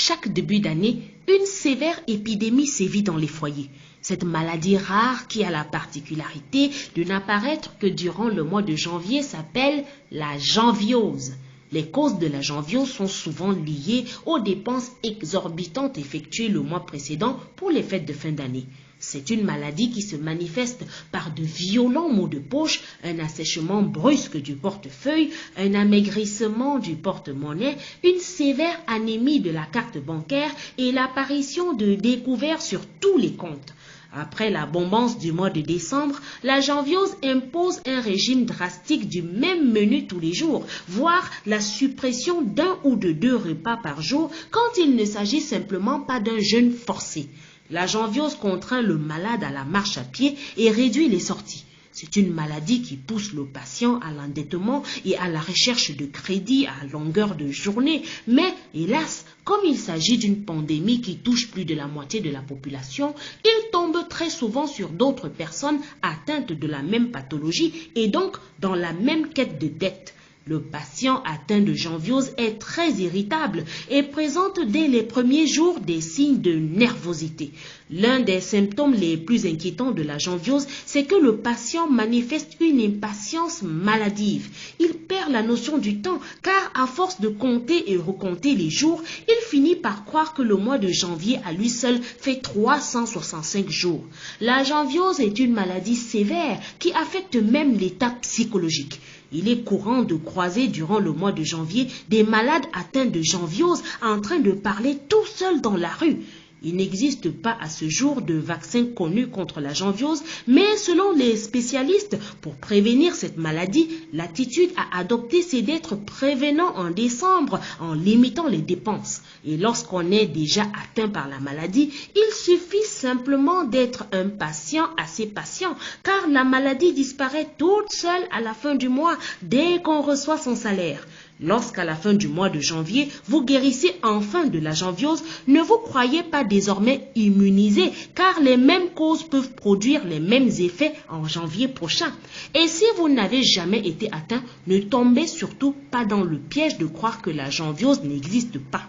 chaque début d'année, une sévère épidémie sévit dans les foyers. Cette maladie rare qui a la particularité de n'apparaître que durant le mois de janvier s'appelle la janviose. Les causes de la janviose sont souvent liées aux dépenses exorbitantes effectuées le mois précédent pour les fêtes de fin d'année. C'est une maladie qui se manifeste par de violents maux de poche, un assèchement brusque du portefeuille, un amaigrissement du porte-monnaie, une sévère anémie de la carte bancaire et l'apparition de découverts sur tous les comptes. Après la bombance du mois de décembre, la janviose impose un régime drastique du même menu tous les jours, voire la suppression d'un ou de 2 repas par jour quand il ne s'agit simplement pas d'un jeûne forcé. La janviose contraint le malade à la marche à pied et réduit les sorties. C'est une maladie qui pousse le patient à l'endettement et à la recherche de crédit à longueur de journée. Mais, hélas, comme il s'agit d'une pandémie qui touche plus de la moitié de la population, il tombe très souvent sur d'autres personnes atteintes de la même pathologie et donc dans la même quête de dette. Le patient atteint de janviose est très irritable et présente dès les premiers jours des signes de nervosité. L'un des symptômes les plus inquiétants de la janviose, c'est que le patient manifeste une impatience maladive. Il perd la notion du temps car à force de compter et recompter les jours, il finit par croire que le mois de janvier à lui seul fait 365 jours. La janviose est une maladie sévère qui affecte même l'état psychologique. Il est courant de croiser durant le mois de janvier des malades atteints de janviose en train de parler tout seuls dans la rue. Il n'existe pas à ce jour de vaccin connu contre la janviose, mais selon les spécialistes, pour prévenir cette maladie, l'attitude à adopter c'est d'être prévenant en décembre en limitant les dépenses. Et lorsqu'on est déjà atteint par la maladie, il suffit simplement d'être un patient assez patient, car la maladie disparaît toute seule à la fin du mois dès qu'on reçoit son salaire. Lorsqu'à la fin du mois de janvier, vous guérissez enfin de la janviose, ne vous croyez pas désormais immunisé, car les mêmes causes peuvent produire les mêmes effets en janvier prochain. Et si vous n'avez jamais été atteint, ne tombez surtout pas dans le piège de croire que la janviose n'existe pas.